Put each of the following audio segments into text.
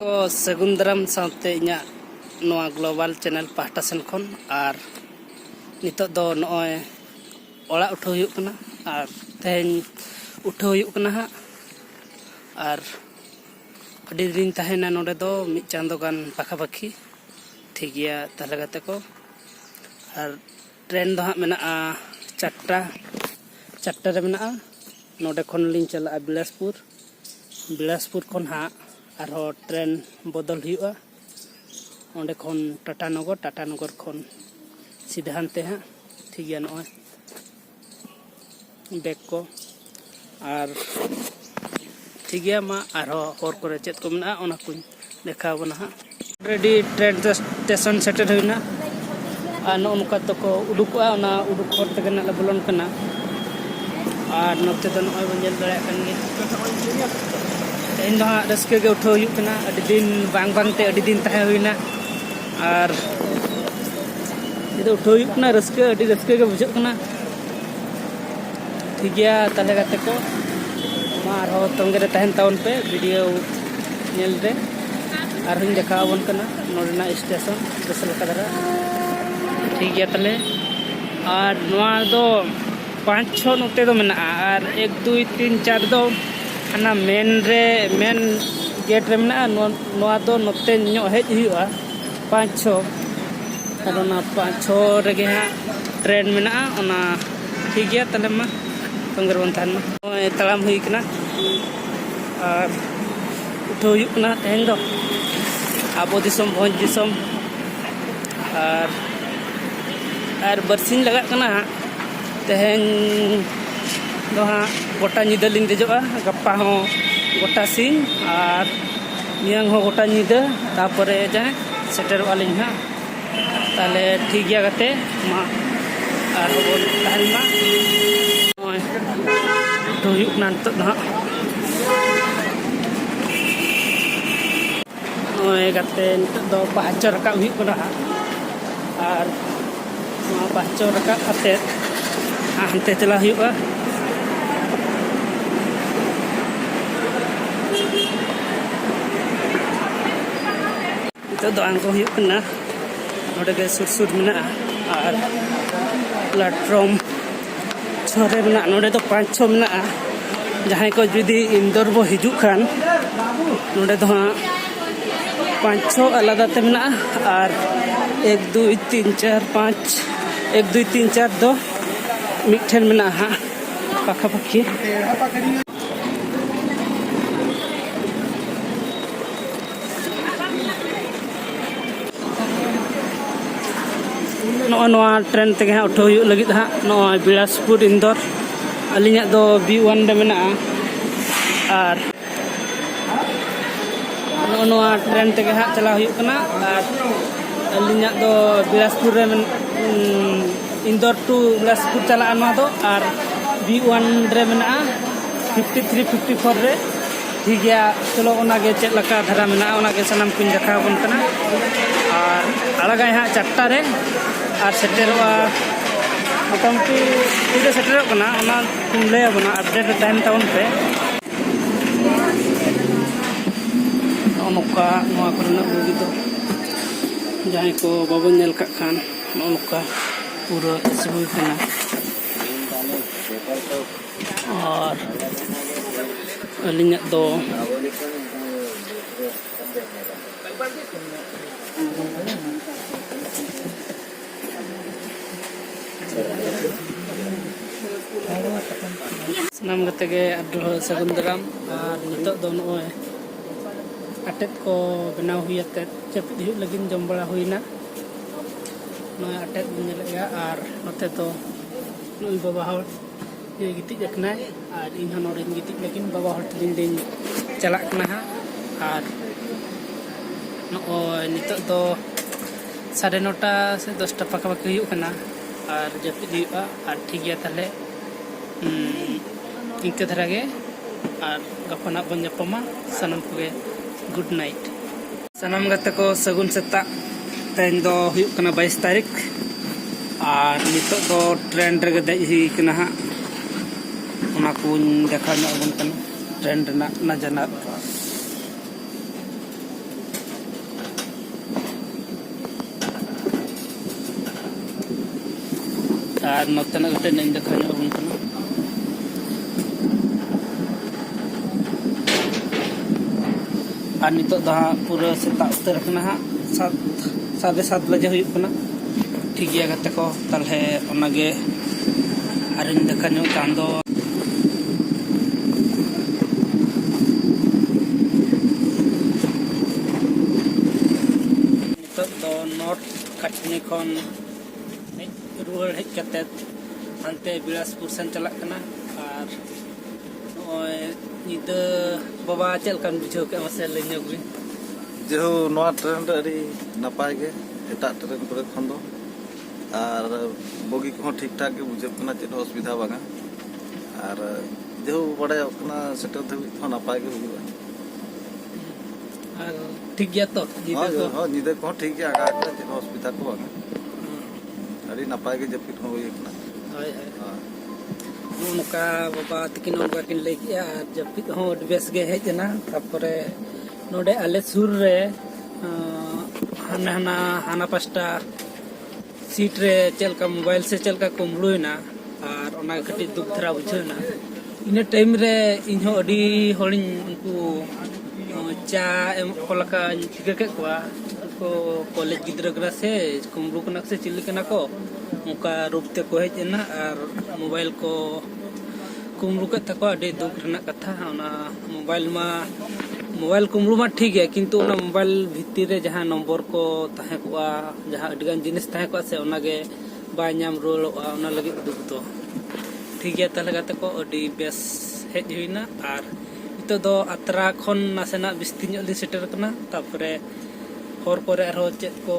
को सगुंदरम साथे इन्या नोआ ग्लोबल चैनल पाहटा सेन खन और नितो दो नॉय ओड़ा उठो हुयुक कना और तेहेन उठो हुयुक कना हा और अडी दिन तहेना नोडे दो मिद चांदो गान पाखापाखी ठीक गया तहले गाते को और ट्रेन दो हा मेना चारटा रे मेना नोडे खन लिंग चला बिलासपुर खन हा और ट्रेन बदल हुआ ओंडे खन टाटानगर खन सीधा हानते हाँ ठीक गया नॉय बैग को और ठीक गया मा और हर को चेत को मेना ओना कुछ देखा बना हाँ ऑलरेडी ट्रेन स्टेशन सेटेल हुईना और नौका तो को उडुकोआ ओना उडुक हर तक ना बोलन कना और नोते तो नॉय बन दड़ा कन गे इन दो हाँ रस्के के उठो हुयुक कना अडी दिन बांग बांगते अडी दिन तहे हुईना और इधर उठो हुयुक कना रस्के अडी रस्के के बुझाग कना ठीक गया तले गाते को मा और तंगे रे तहन ताउन पे वीडियो नेल रे और हन देखा बन कना नोडना स्टेशन दसल कदरा ठीक गया तले और नोआ दो 5-6 नोते दो मेना और 1 2 3 4 दो हना मेन गेट रे मेना नोआ दो नोते न्यो हेज हुआ 5-6 और ना 5-6 रेगे हाँ ट्रेन मेना ओना ठीक गया तले मा तंगर बन थान मा तड़ाम हुई कना और उठो हुयुक कना तेहेन दो आबो दिसम भोज दिसम और बरसिन लगा कना तेहेन दो हाँ गोटा निदा लिंग देजोआ गप्पा हो गोटा सिंह और मियांग हो गोटा निदा तापरे जाए सेटेरोआ लिंग हाँ ताले ठीक गया गाते मा और बोल तहन मा नॉय तो हुयुक ना नितो हाँ नॉय गाते नितो दो बाहचो रकाब हुयुक कना और बाहचो रकाब काते हानते चला हुयुआ तो आंको हुयुक कना नोडे के सुर मेना और प्लेटफॉर्म 6 रे मेना नोडे तो 5-6 मेना जहां को जुदी इंदौर बो हिजु खान नोडे तो 5-6 अलग ते मेना और 1 2 3 4 5 1 2 3 4 दो मिठन मेना हाँ पाखापाखी नोआ ट्रेन ते हाँ उठो हुयुक लगित हाँ नोआ बिलासपुर इंदौर अलिया दो B1 रे मेना और नोआ ट्रेन ते हाँ चला हुयुक कना और अलिया दो बिलासपुर रे इंदौर टू बिलासपुर चला नोआ दो और B1 रे मेना 53-54 रे ठीक गया चलो ओनागे चेक लका धरा मेना ओनागे सनाम कुन देखा बन कना और अलगाय हाँ 4टा रे और सेटेरोआ मोटामुटी तीरे सेटेरोग कना ओना कुन लय बना अपडेट टाइम टाउन पे नोका नोआ करना बुगी तो जहां को बाबन नेल का खान नोका पूरा इसबुई कना और अलिंगा दो सनाम गते के सगुंदरम और नितो दो नोय अटेत को बनाव हुईते चपित हुई लगिन जम बड़ा हुईना नोय अटेत बन गया और नोते तो नोय बाबा हर ये गितिज कना और इन नोडे गितिज लेकिन बाबा हर दिन दिन चला कना और नोय नितो दो 9:30 से 10टा पाखापाखि हुयुक कना और जपित हुआ और ठीक गया ताले इंके धरा गे और गपना बन जपमा सनम को गुड नाइट सनम गते को सगुन सेता तेन दो हुयुक कना 22 तारीख और नितो दो ट्रेन रे देज हुई कना ओना कुन देखा ना बन कना ट्रेन रना नजाना और नोतेना गटे नहीं देखा अबन कना और नितो दा पूरा सेता उतर कना हा 7:30 बजे हुई कना ठीक गया गते को ताले ओनागे आरिन देखा नो कांदो नितो दो नॉर्थ कटनी खन रुआर हेज कते अंते बिलासपुर सेन चला कना और ओय निदा बाबा चल कान बुझो के मसे लेन्यो गु जेहो नोआ ट्रेन रे नपाय गे एटा ट्रेन करे खन दो और बोगी को ठीक ठाक के बुझे कना चेत असुविधा बागा और जेहो बड़े अपना सेटर धबी तो नपाय के बुझा और ठीक गया तो हां निदे को ठीक गया आगा के चेत असुविधा को बागा अड़ी नपाय के जपित हो होई कना हाय हाय नुका बाबा तकिन उनका किन ले किया जपित हो बेस गे हेजना तापरे नोडे आले सुर रे हाना पास्टा सीट रे चलका मोबाइल से चलका कुमड़ुना और ओना कटी दुख धरा बुझना इन टाइम रे इनहो अडी होलिन उनको चा एम कोलका ठिका के को कॉलेज गिद्रा करा से कुमड़ु कना से चिल्ली कना को उनका रूप ते को हेजना और मोबाइल को कुमड़ु के तको अडी दुख रना कथा ओना मोबाइल कुमड़ु मा ठीक है किंतु ओना मोबाइल भित्ती रे जहां नंबर को ताहे को जहां अडगान जिनिस ताहे को से ओनागे बाय नाम रोलवा ओना लगे दुख तो ठीक है तले गाते को अडी बेस हेज हुइना और इतो दो अतरा खन नासेना बिस्तिनो लि सेटर कना तापरे हर करे आरो चेत को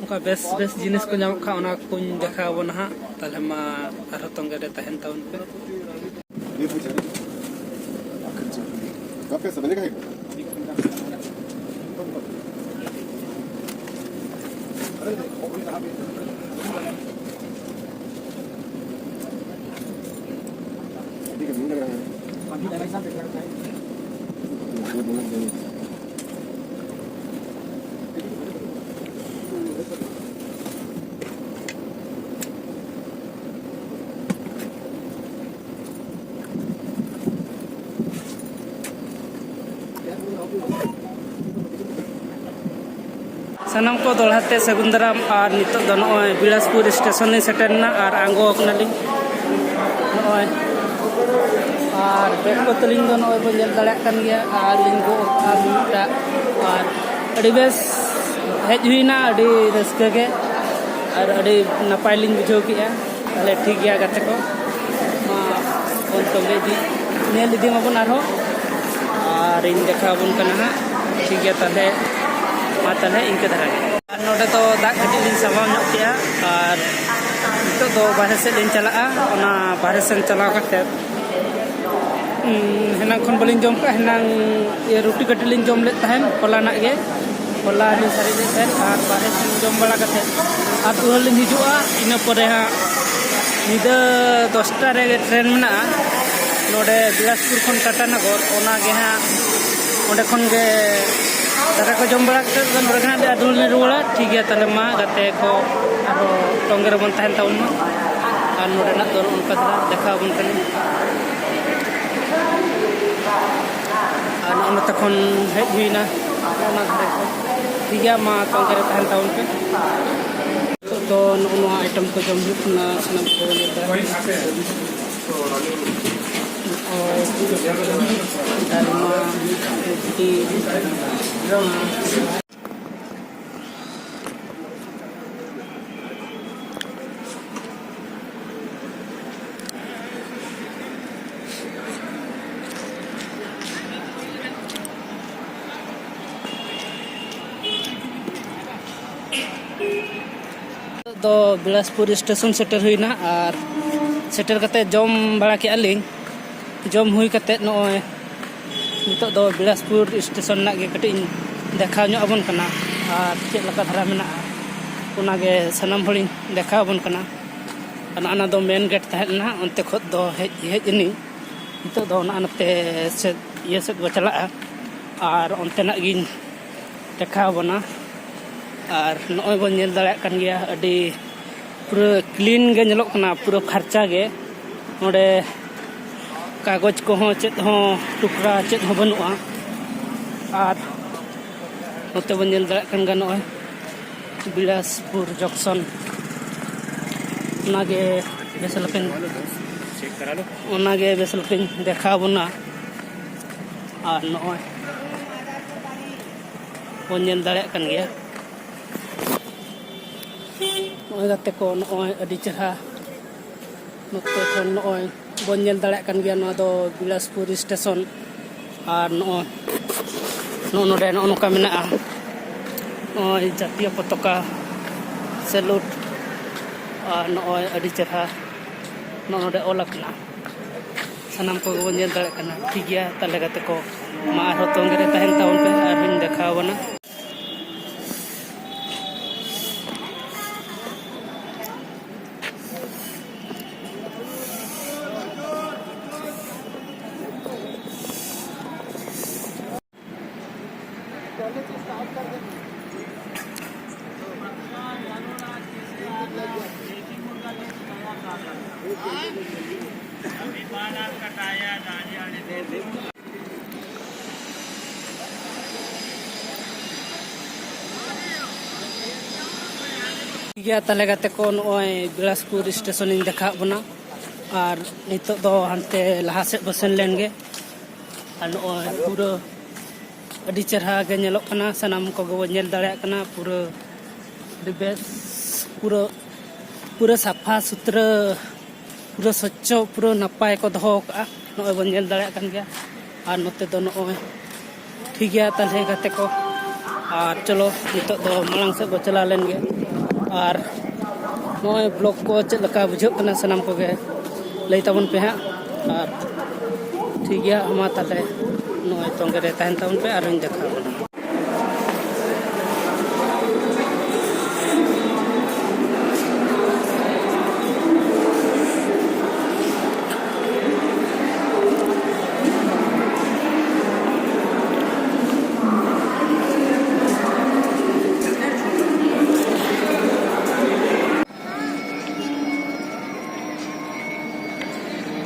उनका बेस जिनिस को नाम खा ओना कुन देखा बना हा तले मा आरो तंगे रे ताहेन ताउन पे Kafe sebenarnya kayak सनम को दोलहाते सगुंदराम और नितो दो नय बिलासपुर स्टेशन ने सेटरना और आंगो कनाली नय और बैग को तलिंग दो नय बो नेल दाड़ा कान गया और लिंगो और मिटा और अडी बेस हेज हुइना अडी रस्के के और अडी नपाय लिंग बुझो किया ताले ठीक गया गाते को मा कोन तोगे दी नेल दी मबन आरो और इन देखा बन कना ठीक गया ताले माताले इनके धरा नोडे तो दाग कटी लिन सभा नो किया और तो दो बाहर से लिन चला ओना बाहर से चला करते हेना खन बलिन जम का हेना ये रोटी कटी लिन जम ले तहन कोला ना गे कोला लिन सारी ले तहन और बाहर से जम बला करते और उहल लिन हिजुआ इन परे हा निदा 10टा रे ट्रेन मना नोडे बिलासपुर खन टाटा नगर ओना गे हा ओडे खन गे दादा को जम बड़ा कर नोरगना दे अदुल ने रुवाला ठीक है तले मा गाते को आरो टोंगे रे बन तहन ताउन मा और नोरेना दोन उनका देखा बन कने और न तखन हेज हुइना ओना घरे को ठीक है मा टोंगे रे तहन ताउन पे तो नो आइटम को जम हुना सनम को और दालमा रोटी तो बिलासपुर स्टेशन सेटर हुईना और सेटर कते जम बड़ा के अलिंग जम हुई कते नोय नितो दो बिलासपुर स्टेशन ना गे कटी देखा ᱧᱚᱜ ᱟᱵᱚᱱ ᱠᱟᱱᱟ और चेक लका धारा मेना उनागे सनम हड़ी देखा आबोन कना अना दो मेन गेट तहना उनते खद दो हेजनी नितो दो नाते से ये से चला और उनतेना गिन देखा आबोना और नय बन नेल दाड़ा कान गया अडी पूरा क्लीन गे ñelok kana पूरा फर्चा गे नोडे कागज को हो चेत हो टुकड़ा चेत हो बनुआ और नोते बन ñel दाड़ा kan gano बिलासपुर जंक्शन ओनागे बेसलकिन चेक करा लो ओनागे बेसलकिन देखा बना और नोय बन ñel दाड़ा kan गया नोय गाते को नोय अडी चेहरा नोते खन नोय बन ñel दाड़ा kan गया नो दो बिलासपुर स्टेशन और नोडे नोका मेना नोय जातीय पताका सैल्यूट और नोय अडी चेहरा नोडे ओलकना सानाम को बन ñel दाड़ा kana ठीक गया ताले गाते को मा आरो तोंगे रे तहन ताउन पे और बिन देखा बना गया ताले गाते को नोय बिलासपुर स्टेशन इन देखा बना और नितो दो हनते लहा से बसन लेनगे और नोय पूरा अडी चेहरा गे ñelok kana sanam ko go ñel दाड़ा kana पूरा बेस पूरा साफा सुथरा पूरा स्वच्छ पूरा नपाय को दो का नोय बन ñel दाड़ा kan गया और नोते दो नोय ठीक गया ताले गाते को और चलो नितो दो मांग से बो चला लेन गे और नोय ब्लॉग को चेक लका बुझो कना सनाम को गे लई ताबन पे हा और ठीक गया हमा ताले नोय तोंगे रे तहन ताबन पे और इन देखा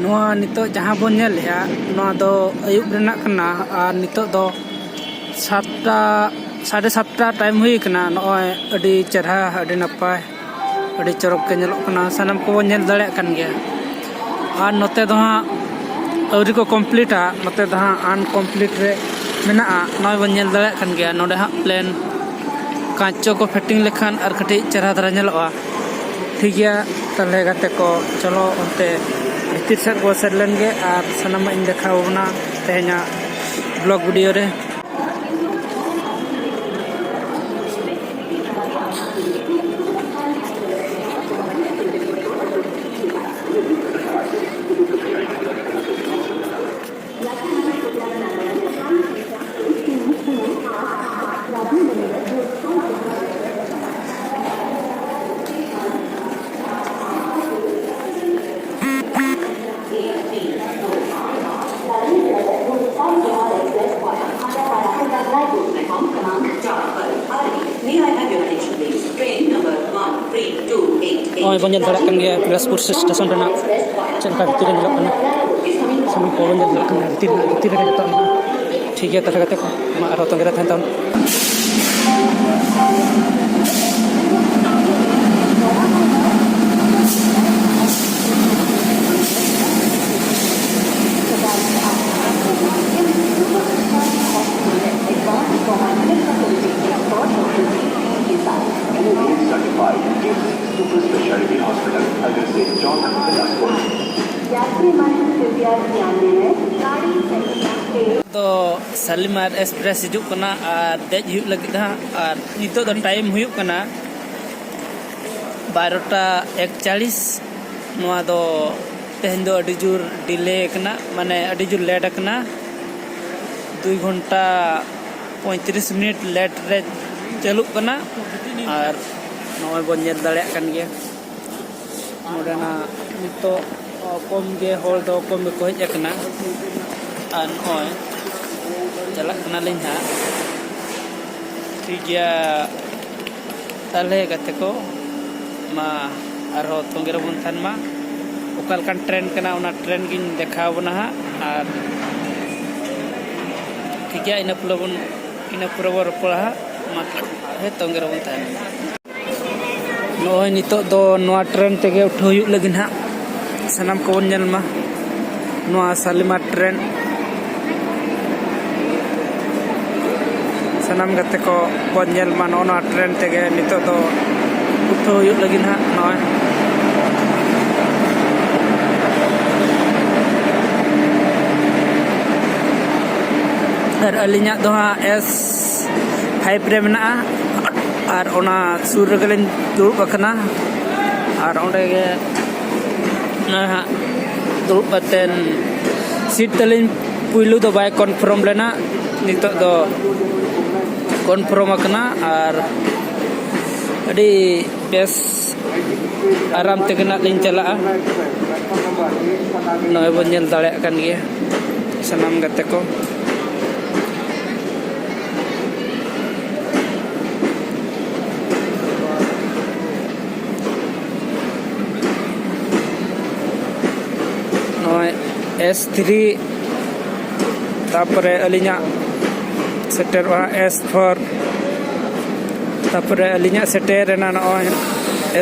नोआ नितो जहां बन ñel या नोआ दो अयुब रेना कना और नितो दो 7:30 टाइम हुई कना नोय अडी चेहरा अडी नपाय अडी चरक के ñelok कना सनम को बन ñel दाड़ा kan गया और नोते दो हां अवरी को कंप्लीटा नोते दो हां अनकंप्लीट रे मेना नोय बन ñel दाड़ा kan गया नोडे हां प्लेन कांचो को फिटिंग लेखान और कटी चेहरा दारा ñelok ठीक गया तले गाते को चलो ओंते भीतर से को सेट लेंगे और सनम इन देखा बना तेहना ब्लॉग वीडियो रे और बन ñel दाड़ा kan गया बिलासपुर स्टेशन रेना चलका भीतर ñelok kana सनम को बन ñel दाड़ा kan भीतर रे तो ठीक है ताले गाते को मा आरो तोंगे रे तहन ताउन Super Specialty Hospital, अगर से जॉन बिलासपुर यात्री मन कृपया ध्यान दें गाड़ी सही तो सालिमार एक्सप्रेस हिजुक कना और देज हुई लगी था और नितो दो टाइम हुई कना 12:41 नोआ दो तेहन दो अडी जोर डिले कना माने अडी जोर लेट कना 2 घंटा 35 मिनट लेट रे चलुक कना और नोय बन ñel दाड़ा kan गया नोडना नितो कम गे होल दो कम को हेज कना और नोय चला कना लिन हा ठीक गया ताले गाते को मा arho tongge rebon than ma okal kan tren kana ona tren gin dekha bona ha ar ठीक है ina pura bor pura mat he tongge rebon than noy nitok do noa tren tege utho yuk lagi ha sanam ko nyel ma noa salima tren sanam gate ko bon nyel ma noa tren tege nitok do utho yuk lagi ha noy ar alinya do ha S5 re mena ar ona sur regelin dulu bakana ar onde ge na dulu baten seat telin puilu do bai confirm lena nitok do confirm akana ar adi bes aram te kena lin chala noy bon nyel dale kan ge sanam gate ko S3 tapore alinya setter wa S4 tapore alinya setter na no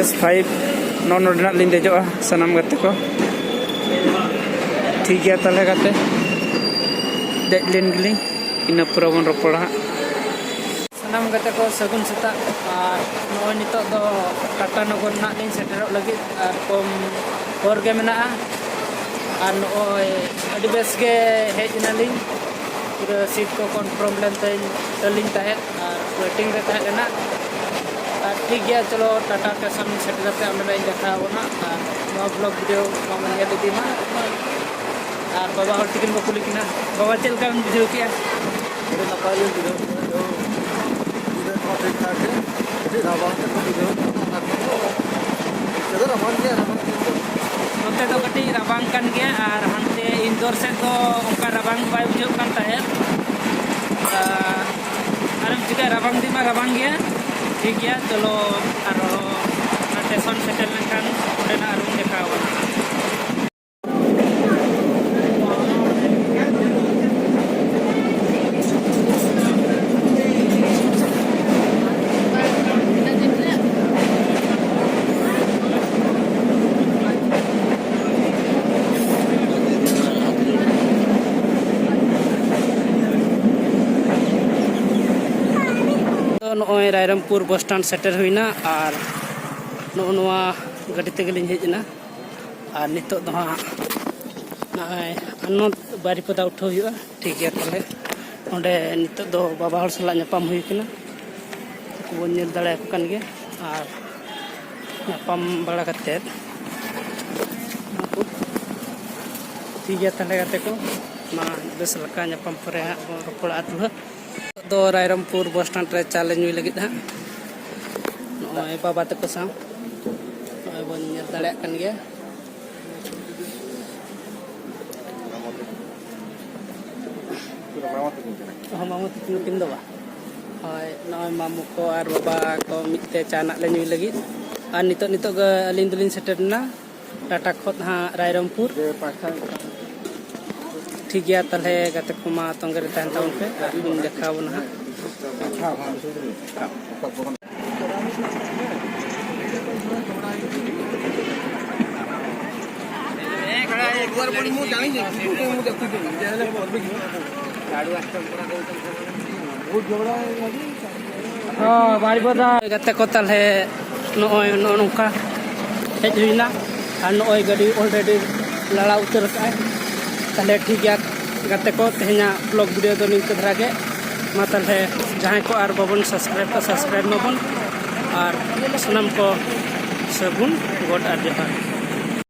S5 non ordinal lin dejoa sanam gate ko ठीक है तले gate dek lin giling ina pura bon ropola sanam gate ko sagun seta ar no nitok do Tata Nagor na lin setter lagi ar kom hor ge mena ar noy adi bes ge hej naling pura seat ko confirm len taling tahe ar waiting re tahe na ar ठीक है चलो टाटा के सामने set करते हैं हमने देखा होना और नवा ब्लॉग वीडियो मामन ये दी मा और बाबा और टिकन को कुली किना बाबा चल का वीडियो किया ये नपाली वीडियो जो को ठीक ठाक है ये रावण के वीडियो चलो रावण के नोते तो कटी राबांग kan गया और हनते इंदौर से तो उनका राबांग बाय बुझो kan tahe आरम juga राबांग दी मा राबांग गया ठीक है चलो आरो स्टेशन सेटल लेकिन उड़ेना आरो देखा होना नोय रायरमपुर बस स्टैंड सेटर हुईना और नोआ गाड़ी तेगलिन हेजना और नितो दो नय अनोत बारीपदा उठो हुआ ठीक है तले ओंडे नितो दो बाबा हर सला न्यापाम हुई कना को नेल दाड़े को कन गे और न्यापाम बड़ा कते ठीक है तले गते को मा बेस लका न्यापाम परे रोपड़ा अतुहा दो रायरमपुर बस स्टैंड रे चैलेंज हुई लगी था नोय बाबा तको साम नोय बन नेल दाड़े कन गे मामू तिकिन किन दो हय नोय मामू को और बाबा को मिते चाना ले हुई लगी और नितो अलिन दुलिन सेटरना टाटा खोत हा रायरमपुर ठीक गया तले गते कुमा तंगे रे तहन टाउन पे इन देखा बना एक बार बड़ी मु जानी मु देखु गाड़ी आस्ते पूरा बहुत झगड़ा लगी हां बारी बदा गते को तले नोय नोनका हेज हुईना और नोय गाड़ी ऑलरेडी लड़ा उतर का तले ठीक है गते को तेहना ब्लॉग वीडियो दो निक धरा के मा तले जहां को आर बाबन सब्सक्राइब मबन और सनम को सगुन गोड आर जहां